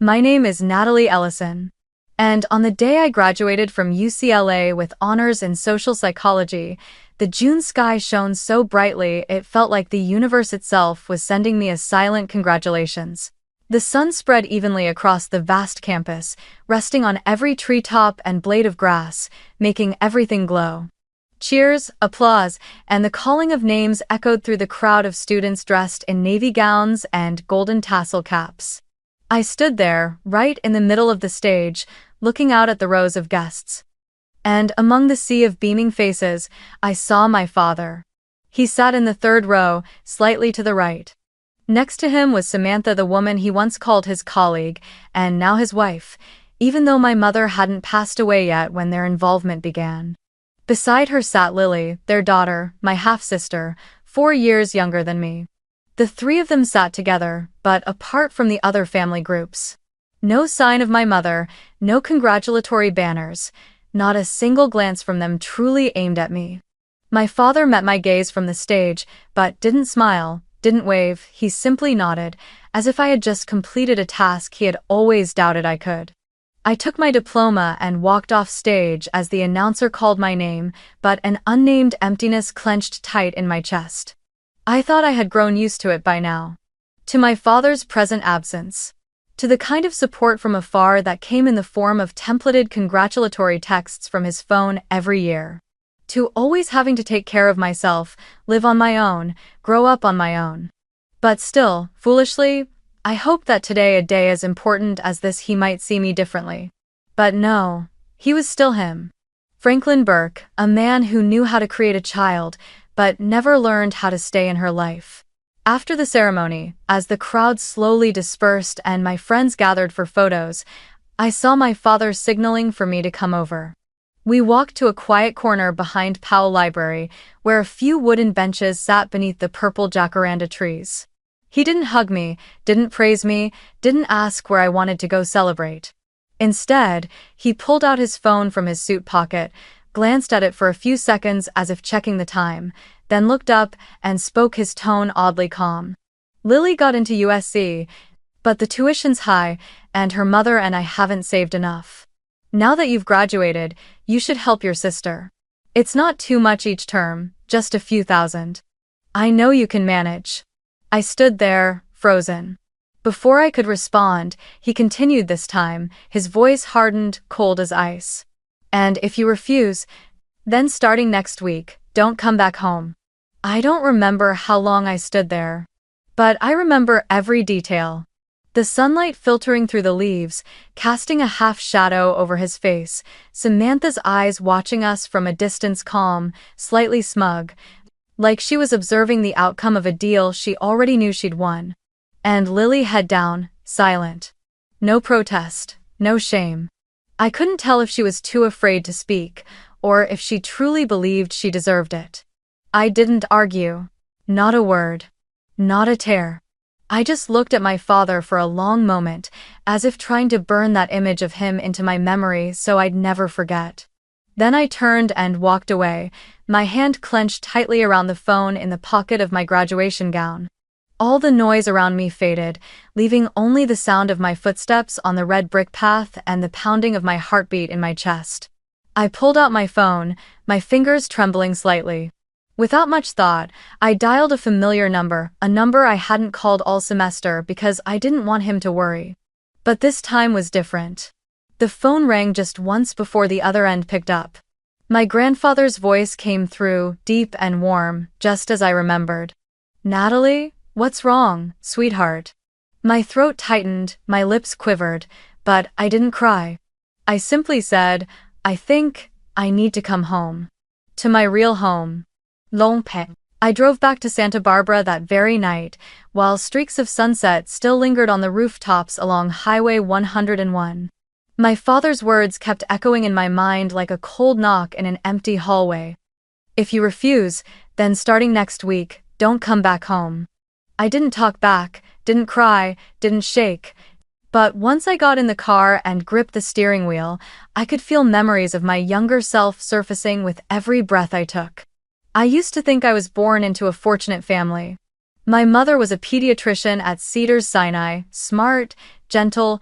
My name is Natalie Ellison. And on the day I graduated from UCLA with honors in social psychology, the June sky shone so brightly it felt like the universe itself was sending me a silent congratulations. The sun spread evenly across the vast campus, resting on every treetop and blade of grass, making everything glow. Cheers, applause, and the calling of names echoed through the crowd of students dressed in navy gowns and golden tassel caps. I stood there, right in the middle of the stage, looking out at the rows of guests. And among the sea of beaming faces, I saw my father. He sat in the third row, slightly to the right. Next to him was Samantha, the woman he once called his colleague, and now his wife, even though my mother hadn't passed away yet when their involvement began. Beside her sat Lily, their daughter, my half-sister, 4 years younger than me. The three of them sat together, but apart from the other family groups. No sign of my mother, no congratulatory banners, not a single glance from them truly aimed at me. My father met my gaze from the stage, but didn't smile, didn't wave, he simply nodded, as if I had just completed a task he had always doubted I could. I took my diploma and walked off stage as the announcer called my name, but an unnamed emptiness clenched tight in my chest. I thought I had grown used to it by now. To my father's present absence. To the kind of support from afar that came in the form of templated congratulatory texts from his phone every year. To always having to take care of myself, live on my own, grow up on my own. But still, foolishly, I hoped that today, a day as important as this, he might see me differently. But no, he was still him. Franklin Burke, a man who knew how to create a child, but never learned how to stay in her life. After the ceremony, as the crowd slowly dispersed and my friends gathered for photos, I saw my father signaling for me to come over. We walked to a quiet corner behind Powell Library, where a few wooden benches sat beneath the purple jacaranda trees. He didn't hug me, didn't praise me, didn't ask where I wanted to go celebrate. Instead, he pulled out his phone from his suit pocket, glanced at it for a few seconds as if checking the time, then looked up and spoke, his tone oddly calm. Lily got into USC, but the tuition's high, and her mother and I haven't saved enough. Now that you've graduated, you should help your sister. It's not too much each term, just a few thousand. I know you can manage. I stood there, frozen. Before I could respond, he continued this time, his voice hardened, cold as ice. And if you refuse, then starting next week, don't come back home. I don't remember how long I stood there, but I remember every detail. The sunlight filtering through the leaves, casting a half shadow over his face, Samantha's eyes watching us from a distance, calm, slightly smug, like she was observing the outcome of a deal she already knew she'd won. And Lily, head down, silent. No protest, no shame. I couldn't tell if she was too afraid to speak, or if she truly believed she deserved it. I didn't argue. Not a word. Not a tear. I just looked at my father for a long moment, as if trying to burn that image of him into my memory so I'd never forget. Then I turned and walked away, my hand clenched tightly around the phone in the pocket of my graduation gown. All the noise around me faded, leaving only the sound of my footsteps on the red brick path and the pounding of my heartbeat in my chest. I pulled out my phone, my fingers trembling slightly. Without much thought, I dialed a familiar number, a number I hadn't called all semester because I didn't want him to worry. But this time was different. The phone rang just once before the other end picked up. My grandfather's voice came through, deep and warm, just as I remembered. "Natalie? What's wrong, sweetheart?" My throat tightened, my lips quivered, but I didn't cry. I simply said, "I think I need to come home. To my real home." Longpeng. I drove back to Santa Barbara that very night, while streaks of sunset still lingered on the rooftops along Highway 101. My father's words kept echoing in my mind like a cold knock in an empty hallway. "If you refuse, then starting next week, don't come back home." I didn't talk back, didn't cry, didn't shake. But once I got in the car and gripped the steering wheel, I could feel memories of my younger self surfacing with every breath I took. I used to think I was born into a fortunate family. My mother was a pediatrician at Cedars-Sinai, smart, gentle,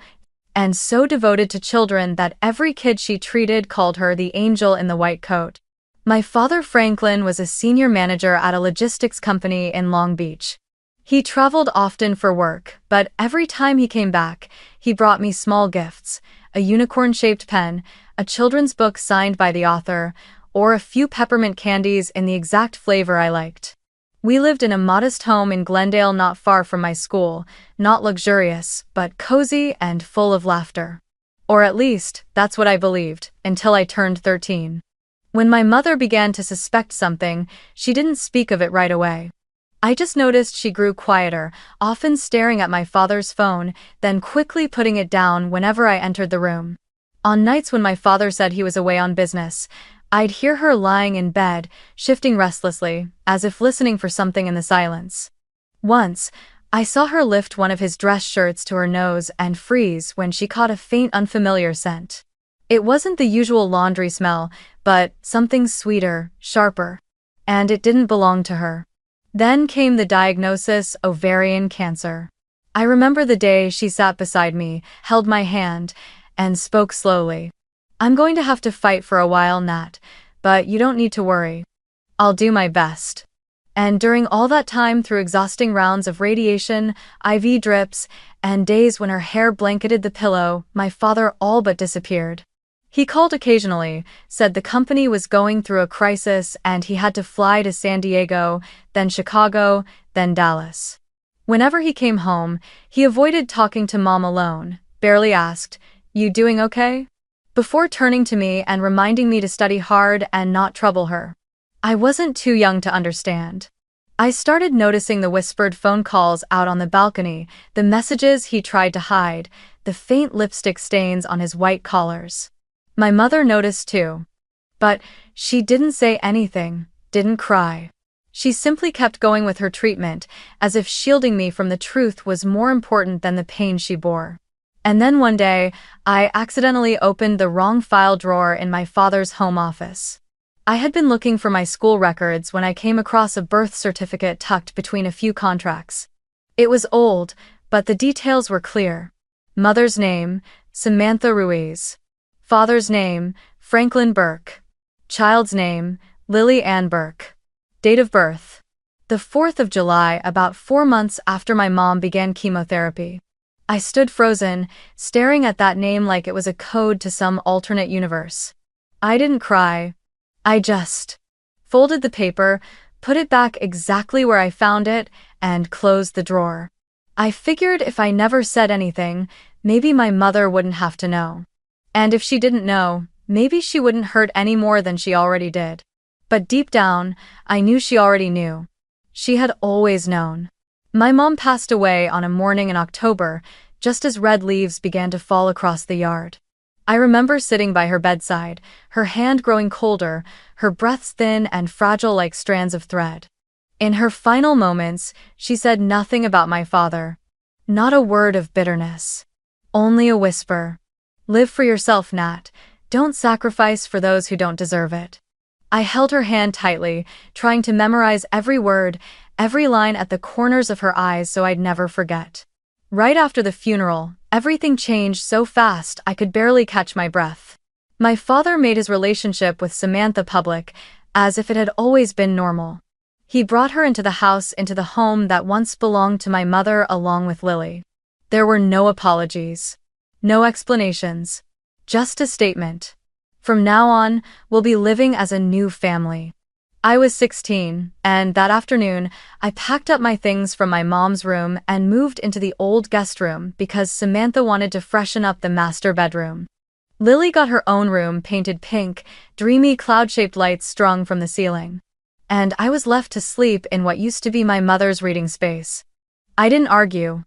and so devoted to children that every kid she treated called her the angel in the white coat. My father, Franklin, was a senior manager at a logistics company in Long Beach. He traveled often for work, but every time he came back, he brought me small gifts: a unicorn-shaped pen, a children's book signed by the author, or a few peppermint candies in the exact flavor I liked. We lived in a modest home in Glendale not far from my school, not luxurious, but cozy and full of laughter. Or at least, that's what I believed, until I turned 13. When my mother began to suspect something, she didn't speak of it right away. I just noticed she grew quieter, often staring at my father's phone, then quickly putting it down whenever I entered the room. On nights when my father said he was away on business, I'd hear her lying in bed, shifting restlessly, as if listening for something in the silence. Once, I saw her lift one of his dress shirts to her nose and freeze when she caught a faint, unfamiliar scent. It wasn't the usual laundry smell, but something sweeter, sharper. And it didn't belong to her. Then came the diagnosis: ovarian cancer. I remember the day she sat beside me, held my hand, and spoke slowly. "I'm going to have to fight for a while, Nat, but you don't need to worry. I'll do my best." And during all that time, through exhausting rounds of radiation, IV drips, and days when her hair blanketed the pillow, my father all but disappeared. He called occasionally, said the company was going through a crisis and he had to fly to San Diego, then Chicago, then Dallas. Whenever he came home, he avoided talking to Mom alone, barely asked, "You doing okay?" before turning to me and reminding me to study hard and not trouble her. I wasn't too young to understand. I started noticing the whispered phone calls out on the balcony, the messages he tried to hide, the faint lipstick stains on his white collars. My mother noticed too. But she didn't say anything, didn't cry. She simply kept going with her treatment, as if shielding me from the truth was more important than the pain she bore. And then one day, I accidentally opened the wrong file drawer in my father's home office. I had been looking for my school records when I came across a birth certificate tucked between a few contracts. It was old, but the details were clear. Mother's name, Samantha Ruiz. Father's name, Franklin Burke. Child's name, Lily Ann Burke. Date of birth: the 4th of July, about 4 months after my mom began chemotherapy. I stood frozen, staring at that name like it was a code to some alternate universe. I didn't cry. I just folded the paper, put it back exactly where I found it, and closed the drawer. I figured if I never said anything, maybe my mother wouldn't have to know. And if she didn't know, maybe she wouldn't hurt any more than she already did. But deep down, I knew she already knew. She had always known. My mom passed away on a morning in October, just as red leaves began to fall across the yard. I remember sitting by her bedside, her hand growing colder, her breaths thin and fragile like strands of thread. In her final moments, she said nothing about my father. Not a word of bitterness. Only a whisper. "Live for yourself, Nat. Don't sacrifice for those who don't deserve it." I held her hand tightly, trying to memorize every word, every line at the corners of her eyes so I'd never forget. Right after the funeral, everything changed so fast I could barely catch my breath. My father made his relationship with Samantha public, as if it had always been normal. He brought her into the house, into the home that once belonged to my mother, along with Lily. There were no apologies. No explanations. Just a statement. From now on, we'll be living as a new family. I was 16, and that afternoon, I packed up my things from my mom's room and moved into the old guest room because Samantha wanted to freshen up the master bedroom. Lily got her own room painted pink, dreamy cloud-shaped lights strung from the ceiling. And I was left to sleep in what used to be my mother's reading space. I didn't argue.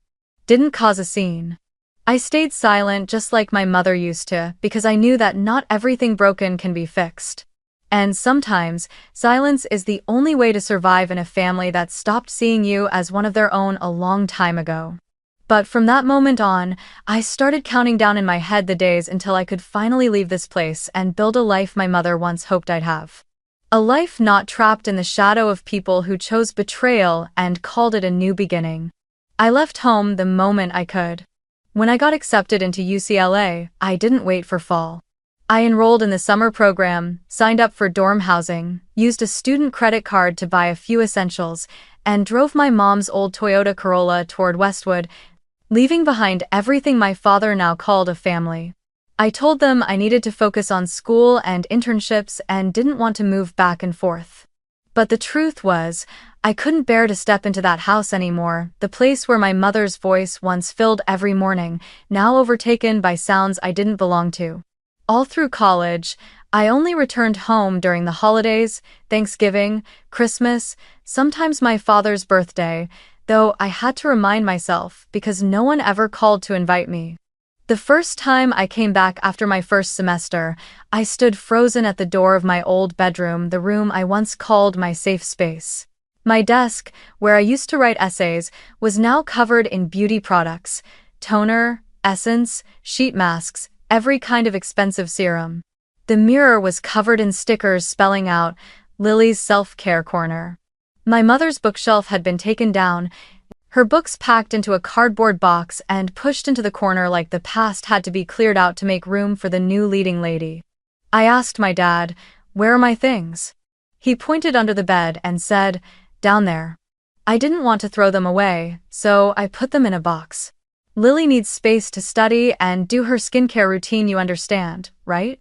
Didn't cause a scene. I stayed silent just like my mother used to, because I knew that not everything broken can be fixed. And sometimes, silence is the only way to survive in a family that stopped seeing you as one of their own a long time ago. But from that moment on, I started counting down in my head the days until I could finally leave this place and build a life my mother once hoped I'd have. A life not trapped in the shadow of people who chose betrayal and called it a new beginning. I left home the moment I could. When I got accepted into UCLA, I didn't wait for fall. I enrolled in the summer program, signed up for dorm housing, used a student credit card to buy a few essentials, and drove my mom's old Toyota Corolla toward Westwood, leaving behind everything my father now called a family. I told them I needed to focus on school and internships and didn't want to move back and forth. But the truth was, I couldn't bear to step into that house anymore, the place where my mother's voice once filled every morning, now overtaken by sounds I didn't belong to. All through college, I only returned home during the holidays, Thanksgiving, Christmas, sometimes my father's birthday, though I had to remind myself because no one ever called to invite me. The first time I came back after my first semester, I stood frozen at the door of my old bedroom, the room I once called my safe space. My desk, where I used to write essays, was now covered in beauty products, toner, essence, sheet masks, every kind of expensive serum. The mirror was covered in stickers spelling out, Lily's self-care corner. My mother's bookshelf had been taken down, her books packed into a cardboard box and pushed into the corner like the past had to be cleared out to make room for the new leading lady. I asked my dad, "Where are my things?" He pointed under the bed and said, "Down there." I didn't want to throw them away, so I put them in a box. Lily needs space to study and do her skincare routine, you understand, right?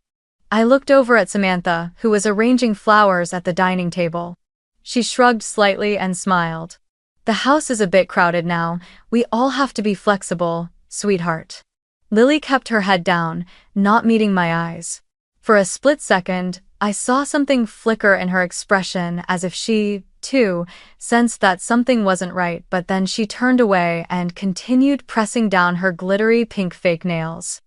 I looked over at Samantha, who was arranging flowers at the dining table. She shrugged slightly and smiled. "The house is a bit crowded now. We all have to be flexible, sweetheart." Lily kept her head down, not meeting my eyes. For a split second, I saw something flicker in her expression as if she, too, sensed that something wasn't right, but then she turned away and continued pressing down her glittery pink fake nails.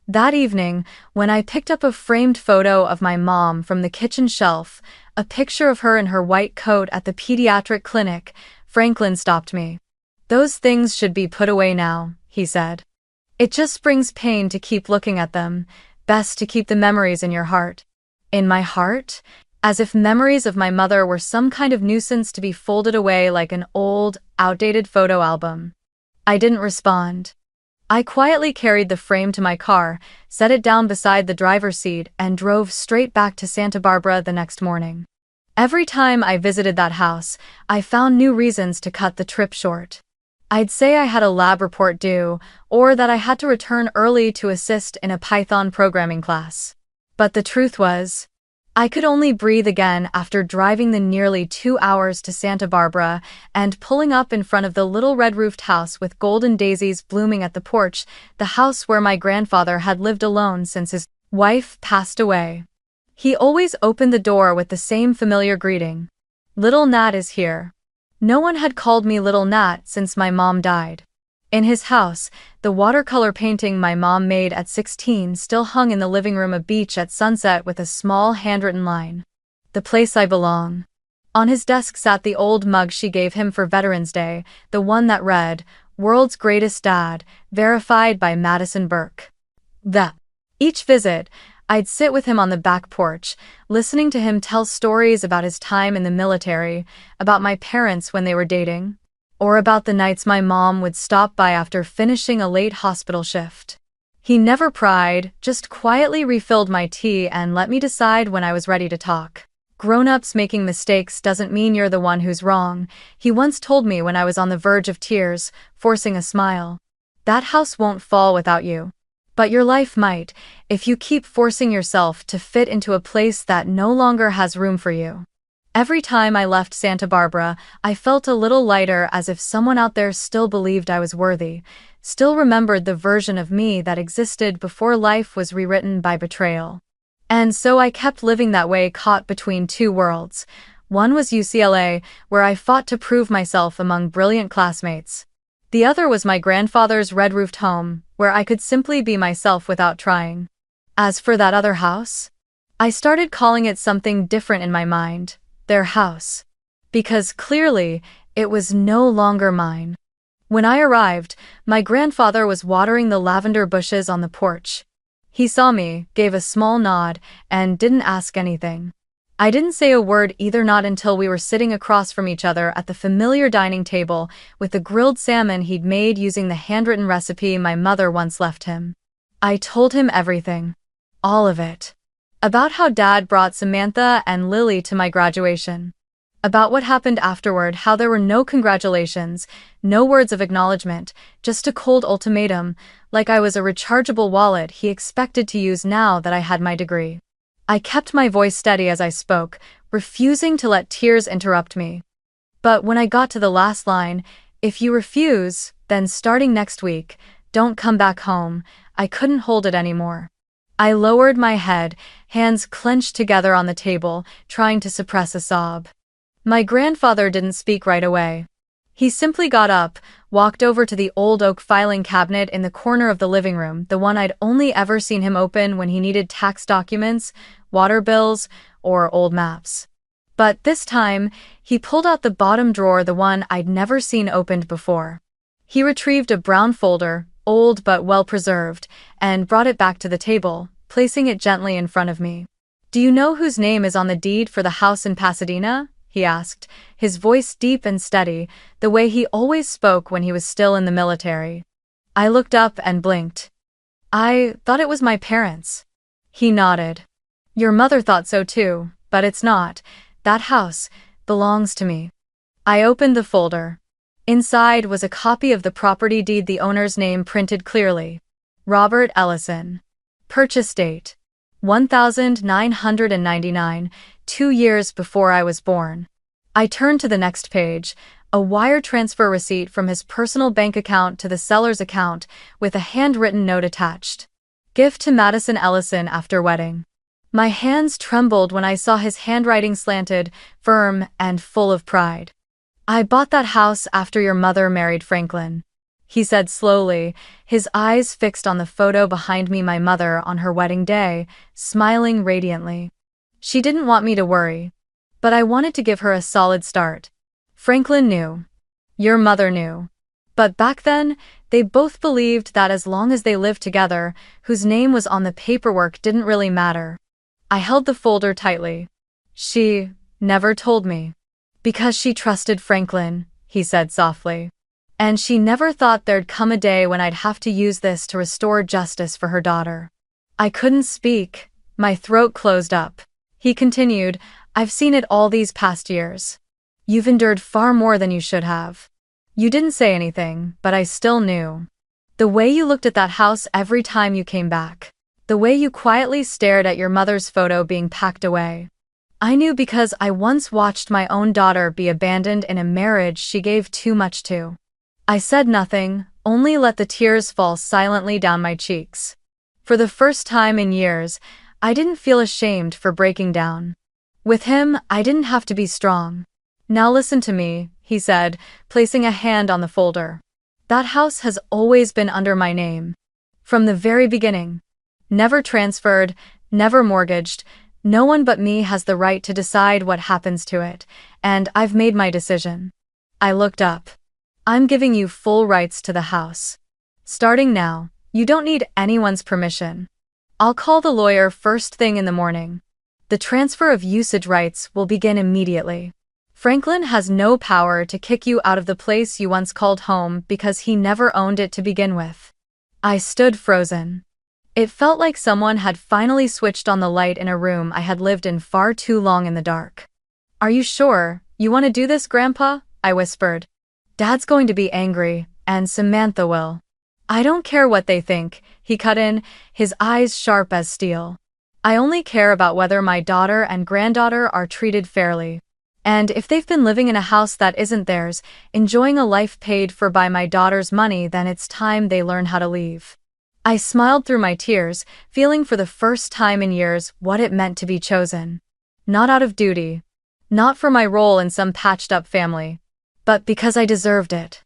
That evening, when I picked up a framed photo of my mom from the kitchen shelf, a picture of her in her white coat at the pediatric clinic, Franklin stopped me. "Those things should be put away now," he said. "It just brings pain to keep looking at them. Best to keep the memories in your heart." In my heart? As if memories of my mother were some kind of nuisance to be folded away like an old, outdated photo album. I didn't respond. I quietly carried the frame to my car, set it down beside the driver's seat, and drove straight back to Santa Barbara the next morning. Every time I visited that house, I found new reasons to cut the trip short. I'd say I had a lab report due, or that I had to return early to assist in a Python programming class. But the truth was, I could only breathe again after driving the nearly 2 hours to Santa Barbara and pulling up in front of the little red-roofed house with golden daisies blooming at the porch, the house where my grandfather had lived alone since his wife passed away. He always opened the door with the same familiar greeting. "Little Nat is here." No one had called me Little Nat since my mom died. In his house, the watercolor painting my mom made at 16 still hung in the living room, a beach at sunset with a small handwritten line. "The place I belong." On his desk sat the old mug she gave him for Veterans Day, the one that read, "World's Greatest Dad, verified by Madison Burke." Each visit, I'd sit with him on the back porch, listening to him tell stories about his time in the military, about my parents when they were dating, or about the nights my mom would stop by after finishing a late hospital shift. He never pried, just quietly refilled my tea and let me decide when I was ready to talk. "Grown-ups making mistakes doesn't mean you're the one who's wrong," he once told me when I was on the verge of tears, forcing a smile. "That house won't fall without you. But your life might, if you keep forcing yourself to fit into a place that no longer has room for you." Every time I left Santa Barbara, I felt a little lighter, as if someone out there still believed I was worthy, still remembered the version of me that existed before life was rewritten by betrayal. And so I kept living that way, caught between two worlds. One was UCLA, where I fought to prove myself among brilliant classmates. The other was my grandfather's red-roofed home, where I could simply be myself without trying. As for that other house, I started calling it something different in my mind. Their house. Because clearly, it was no longer mine. When I arrived, my grandfather was watering the lavender bushes on the porch. He saw me, gave a small nod, and didn't ask anything. I didn't say a word either, not until we were sitting across from each other at the familiar dining table with the grilled salmon he'd made using the handwritten recipe my mother once left him. I told him everything. All of it. About how Dad brought Samantha and Lily to my graduation. About what happened afterward, how there were no congratulations, no words of acknowledgement, just a cold ultimatum, like I was a rechargeable wallet he expected to use now that I had my degree. I kept my voice steady as I spoke, refusing to let tears interrupt me. But when I got to the last line, "If you refuse, then starting next week, don't come back home," I couldn't hold it anymore. I lowered my head, hands clenched together on the table, trying to suppress a sob. My grandfather didn't speak right away. He simply got up, walked over to the old oak filing cabinet in the corner of the living room, the one I'd only ever seen him open when he needed tax documents, water bills, or old maps. But this time, he pulled out the bottom drawer, the one I'd never seen opened before. He retrieved a brown folder, old but well-preserved, and brought it back to the table, placing it gently in front of me. "Do you know whose name is on the deed for the house in Pasadena?" he asked, his voice deep and steady, the way he always spoke when he was still in the military. I looked up and blinked. "I thought it was my parents." He nodded. "Your mother thought so too, but it's not. That house belongs to me." I opened the folder. Inside was a copy of the property deed, the owner's name printed clearly. Robert Ellison. Purchase date: 1999, 2 years before I was born. I turned to the next page, a wire transfer receipt from his personal bank account to the seller's account, with a handwritten note attached. "Gift to Madison Ellison after wedding." My hands trembled when I saw his handwriting, slanted, firm, and full of pride. "I bought that house after your mother married Franklin," he said slowly, his eyes fixed on the photo behind me, my mother on her wedding day, smiling radiantly. "She didn't want me to worry. But I wanted to give her a solid start. Franklin knew. Your mother knew. But back then, they both believed that as long as they lived together, whose name was on the paperwork didn't really matter." I held the folder tightly. "She never told me. Because she trusted Franklin," he said softly. "And she never thought there'd come a day when I'd have to use this to restore justice for her daughter." I couldn't speak. My throat closed up. He continued, "I've seen it all these past years. You've endured far more than you should have. You didn't say anything, but I still knew. The way you looked at that house every time you came back. The way you quietly stared at your mother's photo being packed away. I knew because I once watched my own daughter be abandoned in a marriage she gave too much to." I said nothing, only let the tears fall silently down my cheeks. For the first time in years, I didn't feel ashamed for breaking down. With him, I didn't have to be strong. "Now listen to me," he said, placing a hand on the folder. "That house has always been under my name. From the very beginning. Never transferred, never mortgaged. No one but me has the right to decide what happens to it, and I've made my decision." I looked up. "I'm giving you full rights to the house. Starting now, you don't need anyone's permission. I'll call the lawyer first thing in the morning. The transfer of usage rights will begin immediately. Franklin has no power to kick you out of the place you once called home because he never owned it to begin with." I stood frozen. It felt like someone had finally switched on the light in a room I had lived in far too long in the dark. "Are you sure you want to do this, Grandpa?" I whispered. "Dad's going to be angry, and Samantha will." "I don't care what they think," he cut in, his eyes sharp as steel. "I only care about whether my daughter and granddaughter are treated fairly. And if they've been living in a house that isn't theirs, enjoying a life paid for by my daughter's money, then it's time they learn how to leave." I smiled through my tears, feeling for the first time in years what it meant to be chosen. Not out of duty. Not for my role in some patched-up family. But because I deserved it.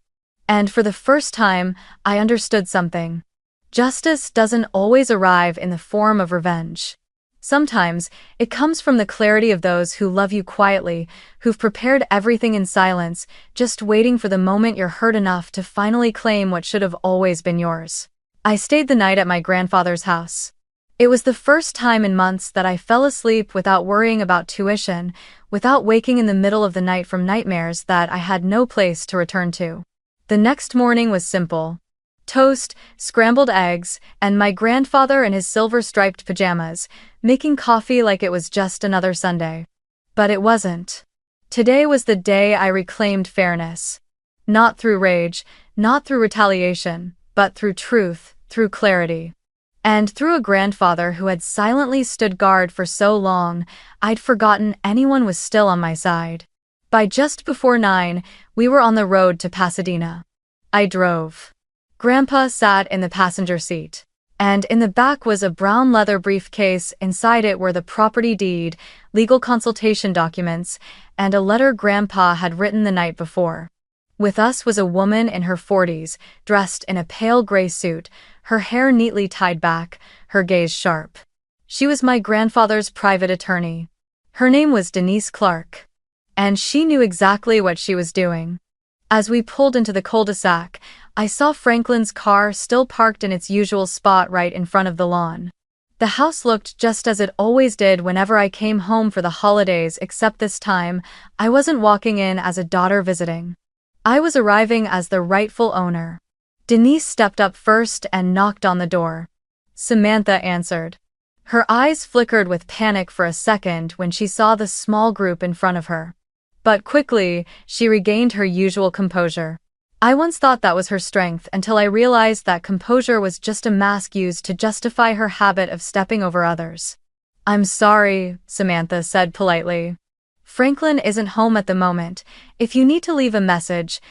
And for the first time, I understood something. Justice doesn't always arrive in the form of revenge. Sometimes, it comes from the clarity of those who love you quietly, who've prepared everything in silence, just waiting for the moment you're hurt enough to finally claim what should have always been yours. I stayed the night at my grandfather's house. It was the first time in months that I fell asleep without worrying about tuition, without waking in the middle of the night from nightmares that I had no place to return to. The next morning was simple. Toast, scrambled eggs, and my grandfather in his silver-striped pajamas, making coffee like it was just another Sunday. But it wasn't. Today was the day I reclaimed fairness. Not through rage, not through retaliation, but through truth, through clarity. And through a grandfather who had silently stood guard for so long, I'd forgotten anyone was still on my side. By just before 9, we were on the road to Pasadena. I drove. Grandpa sat in the passenger seat. And in the back was a brown leather briefcase. Inside it were the property deed, legal consultation documents, and a letter Grandpa had written the night before. With us was a woman in her 40s, dressed in a pale gray suit, her hair neatly tied back, her gaze sharp. She was my grandfather's private attorney. Her name was Denise Clark. And she knew exactly what she was doing. As we pulled into the cul-de-sac, I saw Franklin's car still parked in its usual spot right in front of the lawn. The house looked just as it always did whenever I came home for the holidays, except this time, I wasn't walking in as a daughter visiting. I was arriving as the rightful owner. Denise stepped up first and knocked on the door. Samantha answered. Her eyes flickered with panic for a second when she saw the small group in front of her. But quickly, she regained her usual composure. I once thought that was her strength until I realized that composure was just a mask used to justify her habit of stepping over others. I'm sorry, Samantha said politely. Franklin isn't home at the moment. If you need to leave a message.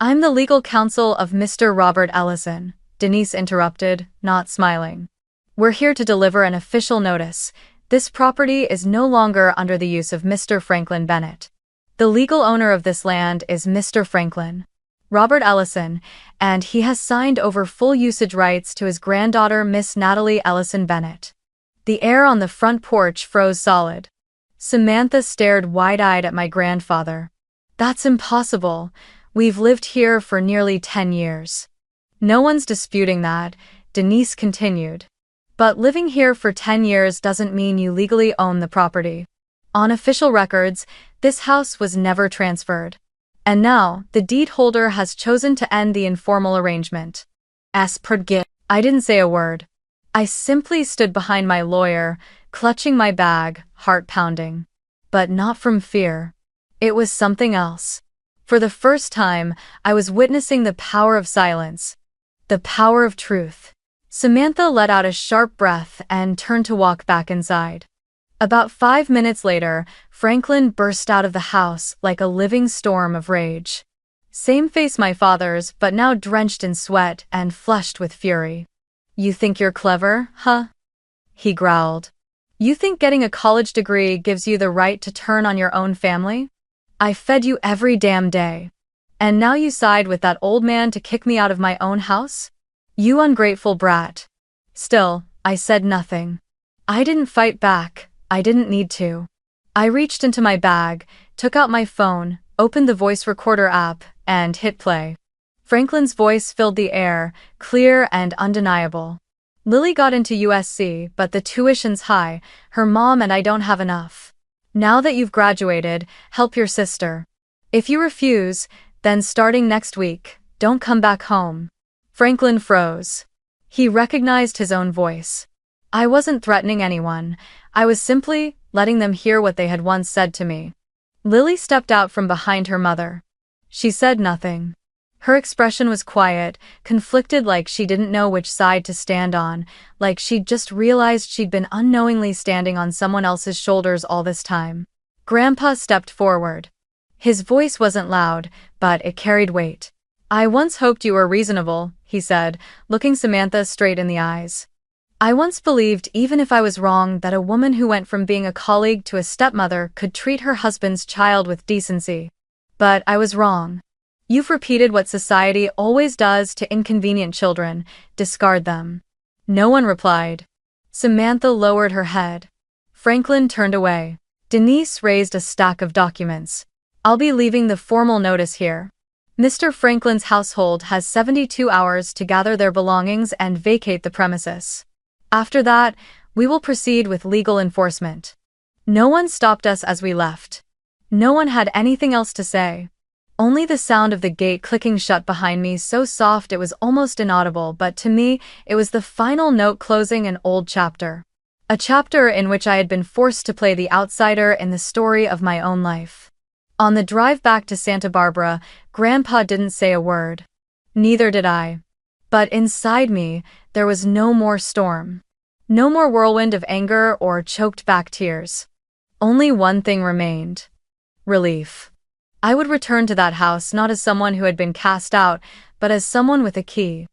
I'm the legal counsel of Mr. Robert Ellison, Denise interrupted, not smiling. We're here to deliver an official notice. This property is no longer under the use of Mr. Franklin Bennett. The legal owner of this land is Mr. Franklin, Robert Ellison, and he has signed over full usage rights to his granddaughter Miss Natalie Ellison Bennett. The air on the front porch froze solid. Samantha stared wide-eyed at my grandfather. That's impossible. We've lived here for nearly 10 years. No one's disputing that, Denise continued. But living here for 10 years doesn't mean you legally own the property. On official records, this house was never transferred. And now, the deed holder has chosen to end the informal arrangement. I didn't say a word. I simply stood behind my lawyer, clutching my bag, heart pounding. But not from fear. It was something else. For the first time, I was witnessing the power of silence. The power of truth. Samantha let out a sharp breath and turned to walk back inside. About 5 minutes later, Franklin burst out of the house like a living storm of rage. Same face my father's, but now drenched in sweat and flushed with fury. You think you're clever, huh? He growled. You think getting a college degree gives you the right to turn on your own family? I fed you every damn day. And now you side with that old man to kick me out of my own house? You ungrateful brat. Still, I said nothing. I didn't fight back. I didn't need to. I reached into my bag, took out my phone, opened the voice recorder app, and hit play. Franklin's voice filled the air, clear and undeniable. Lily got into USC, but the tuition's high. Her mom and I don't have enough. Now that you've graduated, help your sister. If you refuse, then starting next week, don't come back home. Franklin froze. He recognized his own voice. I wasn't threatening anyone. I was simply letting them hear what they had once said to me. Lily stepped out from behind her mother. She said nothing. Her expression was quiet, conflicted, like she didn't know which side to stand on, like she'd just realized she'd been unknowingly standing on someone else's shoulders all this time. Grandpa stepped forward. His voice wasn't loud, but it carried weight. I once hoped you were reasonable, he said, looking Samantha straight in the eyes. I once believed, even if I was wrong, that a woman who went from being a colleague to a stepmother could treat her husband's child with decency. But I was wrong. You've repeated what society always does to inconvenient children, discard them. No one replied. Samantha lowered her head. Franklin turned away. Denise raised a stack of documents. I'll be leaving the formal notice here. Mr. Franklin's household has 72 hours to gather their belongings and vacate the premises. After that, we will proceed with legal enforcement. No one stopped us as we left. No one had anything else to say. Only the sound of the gate clicking shut behind me, so soft it was almost inaudible, but to me, it was the final note closing an old chapter. A chapter in which I had been forced to play the outsider in the story of my own life. On the drive back to Santa Barbara, Grandpa didn't say a word. Neither did I. But inside me, there was no more storm. No more whirlwind of anger or choked back tears. Only one thing remained. Relief. I would return to that house not as someone who had been cast out, but as someone with a key.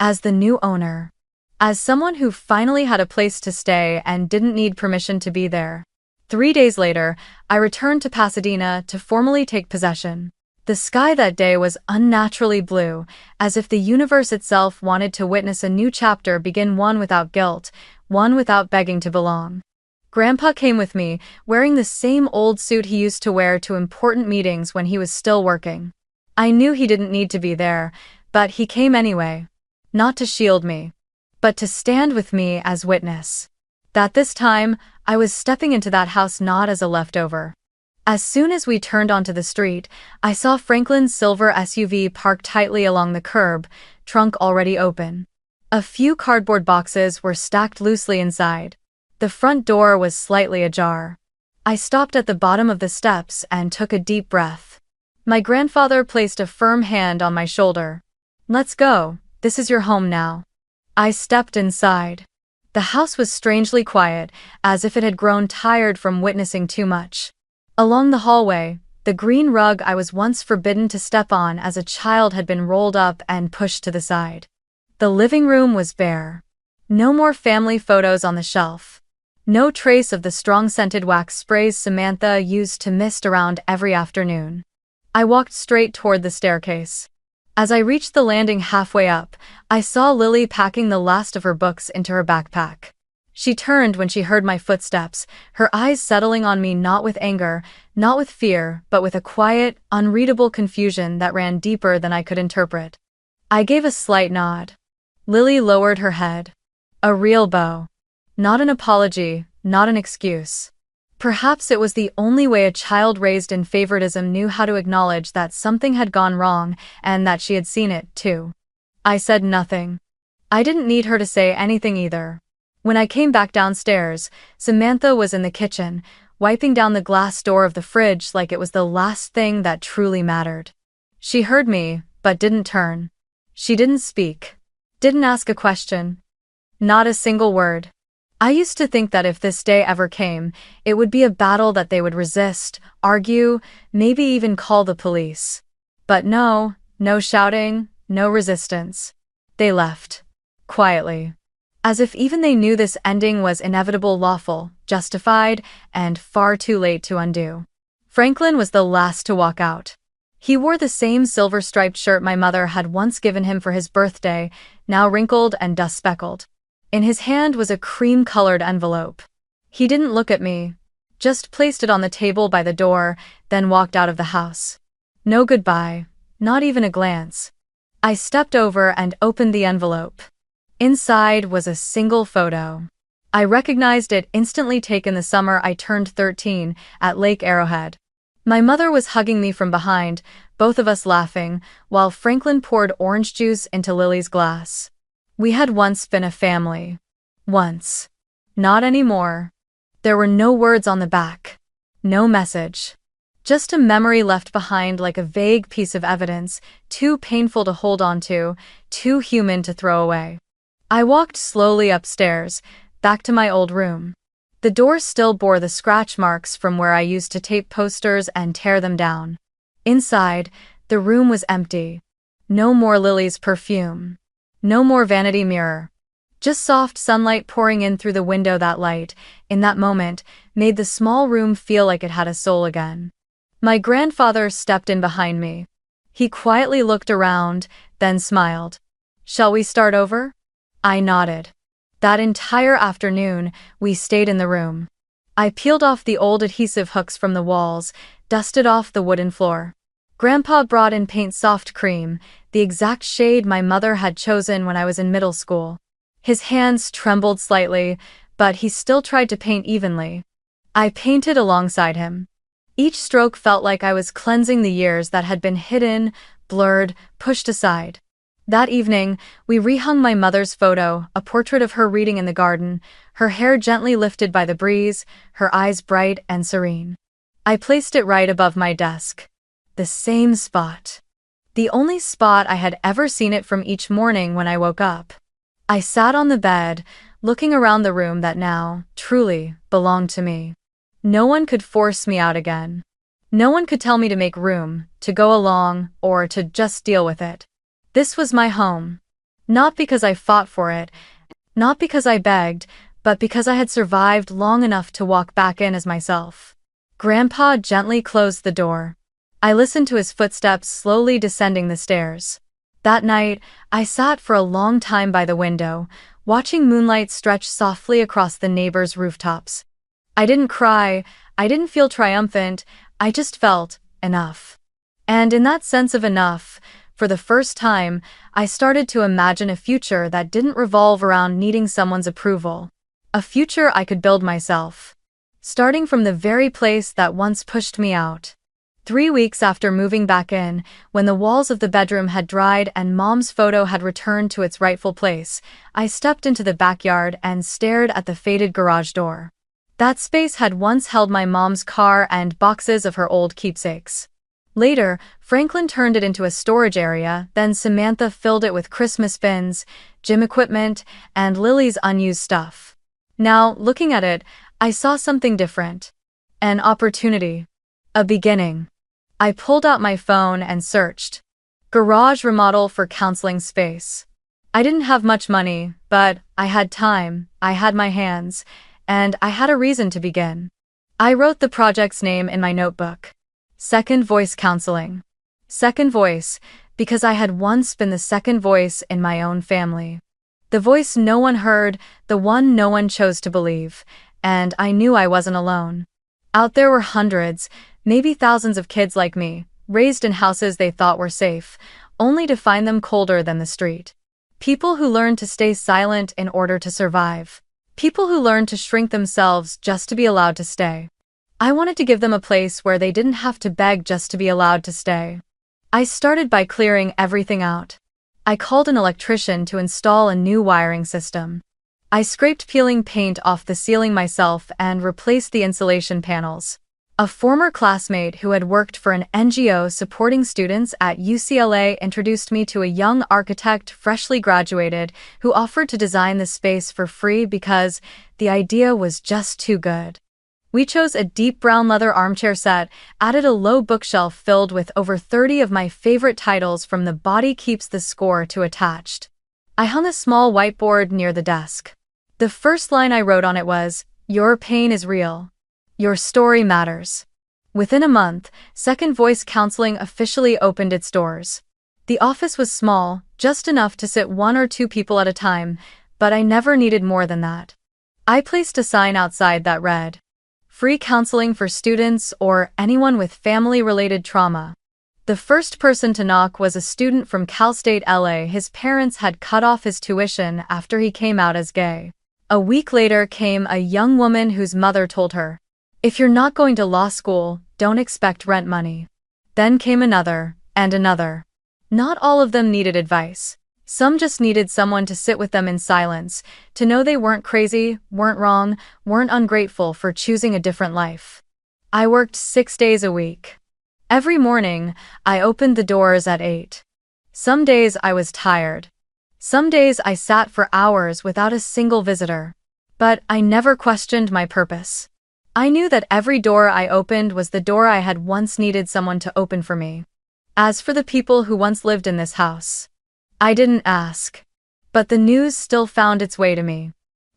As the new owner. As someone who finally had a place to stay and didn't need permission to be there. 3 days later, I returned to Pasadena to formally take possession. The sky that day was unnaturally blue, as if the universe itself wanted to witness a new chapter begin, one without guilt, one without begging to belong. Grandpa came with me, wearing the same old suit he used to wear to important meetings when he was still working. I knew he didn't need to be there, but he came anyway. Not to shield me, but to stand with me as witness. That this time, I was stepping into that house not as a leftover. As soon as we turned onto the street, I saw Franklin's silver SUV parked tightly along the curb, trunk already open. A few cardboard boxes were stacked loosely inside. The front door was slightly ajar. I stopped at the bottom of the steps and took a deep breath. My grandfather placed a firm hand on my shoulder. "Let's go, this is your home now." I stepped inside. The house was strangely quiet, as if it had grown tired from witnessing too much. Along the hallway, the green rug I was once forbidden to step on as a child had been rolled up and pushed to the side. The living room was bare. No more family photos on the shelf. No trace of the strong-scented wax sprays Samantha used to mist around every afternoon. I walked straight toward the staircase. As I reached the landing halfway up, I saw Lily packing the last of her books into her backpack. She turned when she heard my footsteps, her eyes settling on me not with anger, not with fear, but with a quiet, unreadable confusion that ran deeper than I could interpret. I gave a slight nod. Lily lowered her head. A real bow. Not an apology, not an excuse. Perhaps it was the only way a child raised in favoritism knew how to acknowledge that something had gone wrong and that she had seen it, too. I said nothing. I didn't need her to say anything either. When I came back downstairs, Samantha was in the kitchen, wiping down the glass door of the fridge like it was the last thing that truly mattered. She heard me, but didn't turn. She didn't speak. Didn't ask a question. Not a single word. I used to think that if this day ever came, it would be a battle that they would resist, argue, maybe even call the police. But no shouting, no resistance. They left. Quietly. As if even they knew this ending was inevitable, lawful, justified, and far too late to undo. Franklin was the last to walk out. He wore the same silver-striped shirt my mother had once given him for his birthday, now wrinkled and dust-speckled. In his hand was a cream-colored envelope. He didn't look at me, just placed it on the table by the door, then walked out of the house. No goodbye, not even a glance. I stepped over and opened the envelope. Inside was a single photo. I recognized it, instantly taken the summer I turned 13, at Lake Arrowhead. My mother was hugging me from behind, both of us laughing, while Franklin poured orange juice into Lily's glass. We had once been a family. Once. Not anymore. There were no words on the back. No message. Just a memory left behind like a vague piece of evidence, too painful to hold on to, too human to throw away. I walked slowly upstairs, back to my old room. The door still bore the scratch marks from where I used to tape posters and tear them down. Inside, the room was empty. No more Lily's perfume. No more vanity mirror. Just soft sunlight pouring in through the window. That light, in that moment, made the small room feel like it had a soul again. My grandfather stepped in behind me. He quietly looked around, then smiled. "Shall we start over?" I nodded. That entire afternoon, we stayed in the room. I peeled off the old adhesive hooks from the walls, dusted off the wooden floor. Grandpa brought in paint, soft cream, the exact shade my mother had chosen when I was in middle school. His hands trembled slightly, but he still tried to paint evenly. I painted alongside him. Each stroke felt like I was cleansing the years that had been hidden, blurred, pushed aside. That evening, we rehung my mother's photo, a portrait of her reading in the garden, her hair gently lifted by the breeze, her eyes bright and serene. I placed it right above my desk. The same spot. The only spot I had ever seen it from each morning when I woke up. I sat on the bed, looking around the room that now, truly, belonged to me. No one could force me out again. No one could tell me to make room, to go along, or to just deal with it. This was my home. Not because I fought for it, not because I begged, but because I had survived long enough to walk back in as myself. Grandpa gently closed the door. I listened to his footsteps slowly descending the stairs. That night, I sat for a long time by the window, watching moonlight stretch softly across the neighbors' rooftops. I didn't cry, I didn't feel triumphant, I just felt enough. And in that sense of enough, for the first time, I started to imagine a future that didn't revolve around needing someone's approval. A future I could build myself. Starting from the very place that once pushed me out. 3 weeks after moving back in, when the walls of the bedroom had dried and Mom's photo had returned to its rightful place, I stepped into the backyard and stared at the faded garage door. That space had once held my mom's car and boxes of her old keepsakes. Later, Franklin turned it into a storage area, then Samantha filled it with Christmas fins, gym equipment, and Lily's unused stuff. Now, looking at it, I saw something different. An opportunity. A beginning. I pulled out my phone and searched. Garage remodel for counseling space. I didn't have much money, but I had time, I had my hands, and I had a reason to begin. I wrote the project's name in my notebook. Second Voice Counseling. Second voice, because I had once been the second voice in my own family. The voice no one heard, the one no one chose to believe, and I knew I wasn't alone. Out there were hundreds, maybe thousands of kids like me, raised in houses they thought were safe, only to find them colder than the street. People who learned to stay silent in order to survive. People who learned to shrink themselves just to be allowed to stay. I wanted to give them a place where they didn't have to beg just to be allowed to stay. I started by clearing everything out. I called an electrician to install a new wiring system. I scraped peeling paint off the ceiling myself and replaced the insulation panels. A former classmate who had worked for an NGO supporting students at UCLA introduced me to a young architect freshly graduated who offered to design the space for free because the idea was just too good. We chose a deep brown leather armchair set, added a low bookshelf filled with over 30 of my favorite titles from The Body Keeps the Score to attached. I hung a small whiteboard near the desk. The first line I wrote on it was, "Your pain is real. Your story matters." Within a month, Second Voice Counseling officially opened its doors. The office was small, just enough to sit 1 or 2 people at a time, but I never needed more than that. I placed a sign outside that read, "Free counseling for students or anyone with family-related trauma." The first person to knock was a student from Cal State LA. His parents had cut off his tuition after he came out as gay. A week later came a young woman whose mother told her, "If you're not going to law school, don't expect rent money." Then came another, and another. Not all of them needed advice. Some just needed someone to sit with them in silence, to know they weren't crazy, weren't wrong, weren't ungrateful for choosing a different life. I worked 6 days a week. Every morning, I opened the doors at 8. Some days I was tired. Some days I sat for hours without a single visitor. But I never questioned my purpose. I knew that every door I opened was the door I had once needed someone to open for me. As for the people who once lived in this house, I didn't ask. But the news still found its way to me.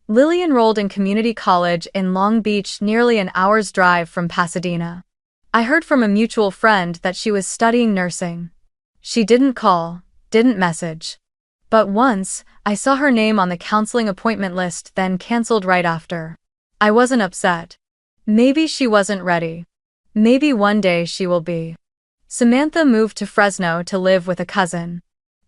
Lily enrolled in community college in Long Beach, nearly an hour's drive from Pasadena. I heard from a mutual friend that she was studying nursing. She didn't call, didn't message. But once, I saw her name on the counseling appointment list, then canceled right after. I wasn't upset. Maybe she wasn't ready. Maybe one day she will be. Samantha moved to Fresno to live with a cousin.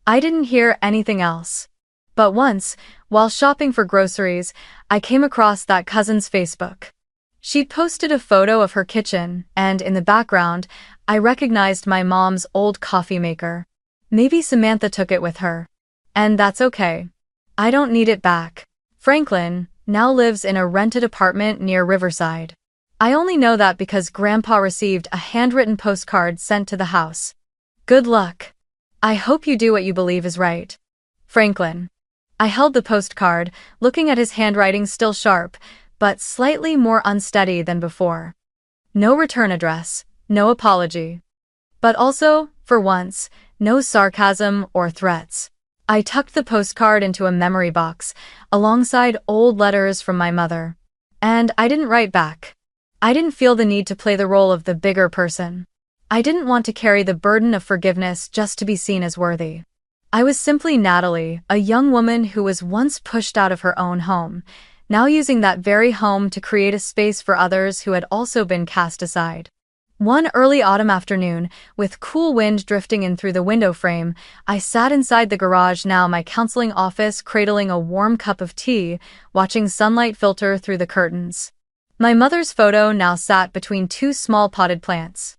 I didn't hear anything else. But once, while shopping for groceries, I came across that cousin's Facebook. She'd posted a photo of her kitchen, and in the background, I recognized my mom's old coffee maker. Maybe Samantha took it with her. And that's okay. I don't need it back. Franklin now lives in a rented apartment near Riverside. I only know that because Grandpa received a handwritten postcard sent to the house. Good luck. I hope you do what you believe is right. Franklin. I held the postcard, looking at his handwriting still sharp, but slightly more unsteady than before. No return address, no apology. But also, for once, no sarcasm or threats. I tucked the postcard into a memory box, alongside old letters from my mother. And I didn't write back. I didn't feel the need to play the role of the bigger person. I didn't want to carry the burden of forgiveness just to be seen as worthy. I was simply Natalie, a young woman who was once pushed out of her own home, now using that very home to create a space for others who had also been cast aside. One early autumn afternoon, with cool wind drifting in through the window frame, I sat inside the garage, now my counseling office, cradling a warm cup of tea, watching sunlight filter through the curtains. My mother's photo now sat between two small potted plants.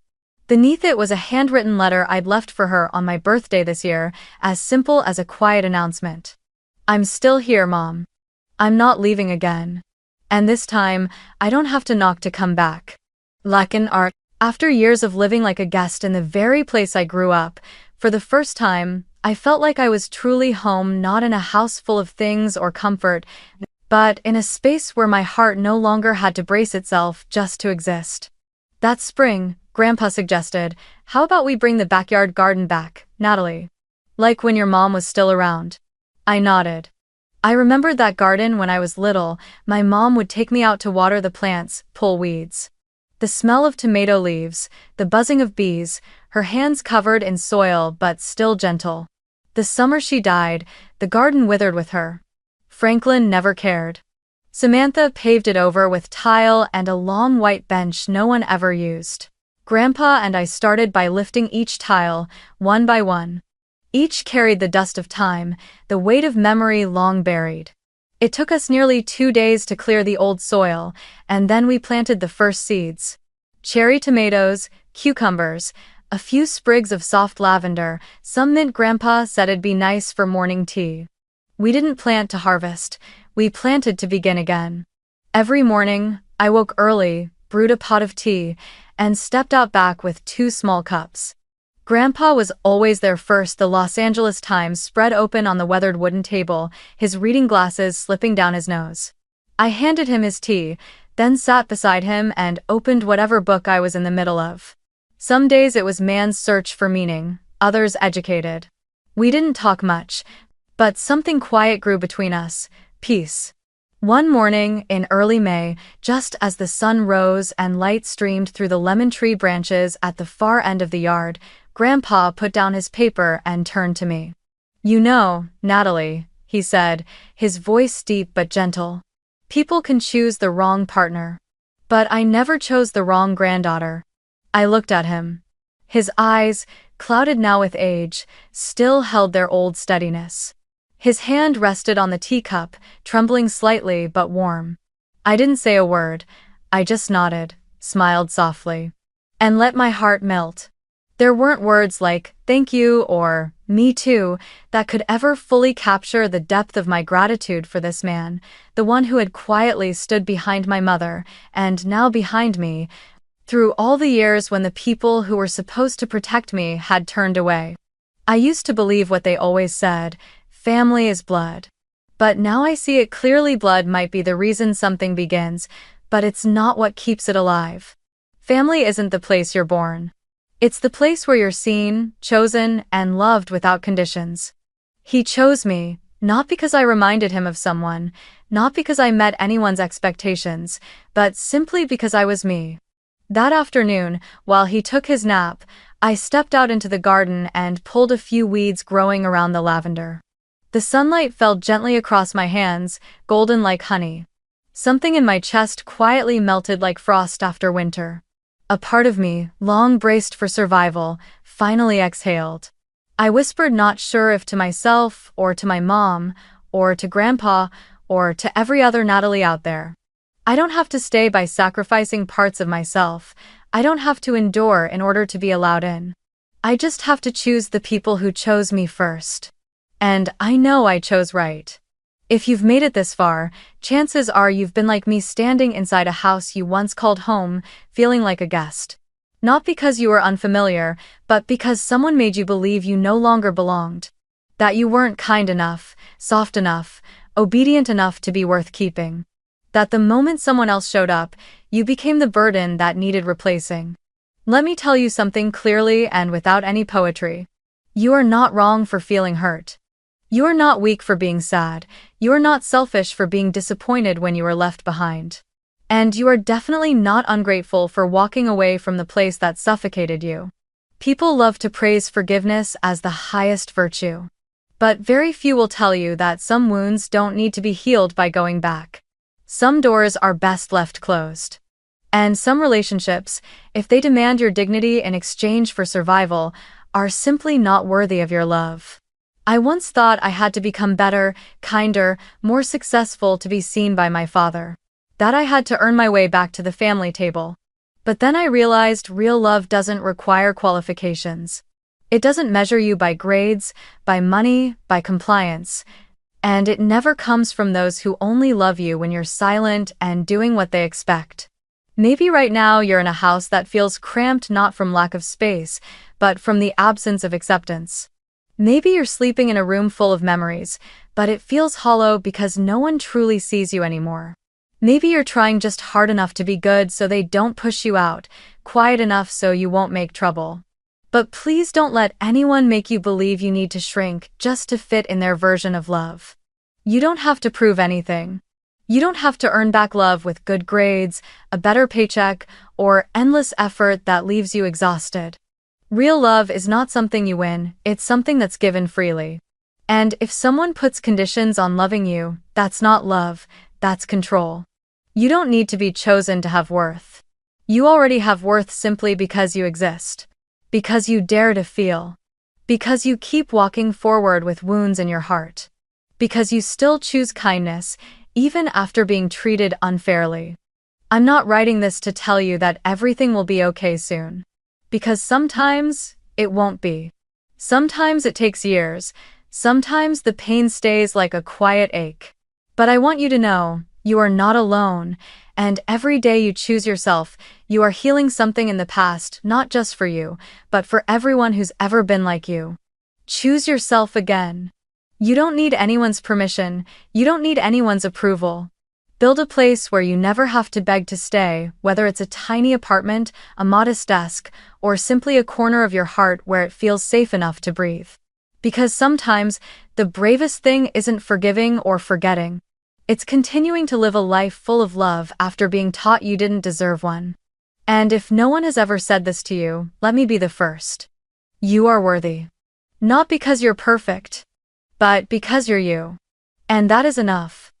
Beneath it was a handwritten letter I'd left for her on my birthday this year, as simple as a quiet announcement. I'm still here, Mom. I'm not leaving again. And this time, I don't have to knock to come back. Lakin art. After years of living like a guest in the very place I grew up, for the first time, I felt like I was truly home, not in a house full of things or comfort, but in a space where my heart no longer had to brace itself just to exist. That spring, Grandpa suggested, how about we bring the backyard garden back, Natalie? Like when your mom was still around. I nodded. I remembered that garden when I was little. My mom would take me out to water the plants, pull weeds. The smell of tomato leaves, the buzzing of bees, her hands covered in soil but still gentle. The summer she died, the garden withered with her. Franklin never cared. Samantha paved it over with tile and a long white bench no one ever used. Grandpa and I started by lifting each tile, one by one. Each carried the dust of time, the weight of memory long buried. It took us nearly 2 days to clear the old soil, and then we planted the first seeds. Cherry tomatoes, cucumbers, a few sprigs of soft lavender, some mint. Grandpa said it'd be nice for morning tea. We didn't plant to harvest, we planted to begin again. Every morning, I woke early, brewed a pot of tea, and stepped out back with 2 small cups. Grandpa was always there first, the Los Angeles Times spread open on the weathered wooden table, his reading glasses slipping down his nose. I handed him his tea, then sat beside him and opened whatever book I was in the middle of. Some days it was Man's Search for Meaning, others Educated. We didn't talk much, but something quiet grew between us, peace. One morning, in early May, just as the sun rose and light streamed through the lemon tree branches at the far end of the yard, Grandpa put down his paper and turned to me. You know, Natalie, he said, his voice deep but gentle. People can choose the wrong partner. But I never chose the wrong granddaughter. I looked at him. His eyes, clouded now with age, still held their old steadiness. His hand rested on the teacup, trembling slightly but warm. I didn't say a word. I just nodded, smiled softly, and let my heart melt. There weren't words like, thank you or, me too, that could ever fully capture the depth of my gratitude for this man, the one who had quietly stood behind my mother, and now behind me, through all the years when the people who were supposed to protect me had turned away. I used to believe what they always said, family is blood. But now I see it clearly. Blood might be the reason something begins, but it's not what keeps it alive. Family isn't the place you're born. It's the place where you're seen, chosen, and loved without conditions. He chose me, not because I reminded him of someone, not because I met anyone's expectations, but simply because I was me. That afternoon, while he took his nap, I stepped out into the garden and pulled a few weeds growing around the lavender. The sunlight fell gently across my hands, golden like honey. Something in my chest quietly melted like frost after winter. A part of me, long braced for survival, finally exhaled. I whispered, not sure if to myself or to my mom or to grandpa, or to every other Natalie out there. I don't have to stay by sacrificing parts of myself. I don't have to endure in order to be allowed in. I just have to choose the people who chose me first. And I know I chose right. If you've made it this far, chances are you've been like me, standing inside a house you once called home, feeling like a guest. Not because you were unfamiliar, but because someone made you believe you no longer belonged. That you weren't kind enough, soft enough, obedient enough to be worth keeping. That the moment someone else showed up, you became the burden that needed replacing. Let me tell you something clearly and without any poetry. You are not wrong for feeling hurt. You are not weak for being sad. You are not selfish for being disappointed when you were left behind. And you are definitely not ungrateful for walking away from the place that suffocated you. People love to praise forgiveness as the highest virtue. But very few will tell you that some wounds don't need to be healed by going back. Some doors are best left closed. And some relationships, if they demand your dignity in exchange for survival, are simply not worthy of your love. I once thought I had to become better, kinder, more successful to be seen by my father. That I had to earn my way back to the family table. But then I realized real love doesn't require qualifications. It doesn't measure you by grades, by money, by compliance. And it never comes from those who only love you when you're silent and doing what they expect. Maybe right now you're in a house that feels cramped, not from lack of space, but from the absence of acceptance. Maybe you're sleeping in a room full of memories, but it feels hollow because no one truly sees you anymore. Maybe you're trying just hard enough to be good so they don't push you out, quiet enough so you won't make trouble. But please don't let anyone make you believe you need to shrink just to fit in their version of love. You don't have to prove anything. You don't have to earn back love with good grades, a better paycheck, or endless effort that leaves you exhausted. Real love is not something you win, it's something that's given freely. And if someone puts conditions on loving you, that's not love, that's control. You don't need to be chosen to have worth. You already have worth simply because you exist. Because you dare to feel. Because you keep walking forward with wounds in your heart. Because you still choose kindness, even after being treated unfairly. I'm not writing this to tell you that everything will be okay soon. Because sometimes, it won't be. Sometimes it takes years. Sometimes the pain stays like a quiet ache. But I want you to know, you are not alone, and every day you choose yourself, you are healing something in the past, not just for you, but for everyone who's ever been like you. Choose yourself again. You don't need anyone's permission, you don't need anyone's approval. Build a place where you never have to beg to stay, whether it's a tiny apartment, a modest desk, or simply a corner of your heart where it feels safe enough to breathe. Because sometimes, the bravest thing isn't forgiving or forgetting. It's continuing to live a life full of love after being taught you didn't deserve one. And if no one has ever said this to you, let me be the first. You are worthy. Not because you're perfect, but because you're you. And that is enough.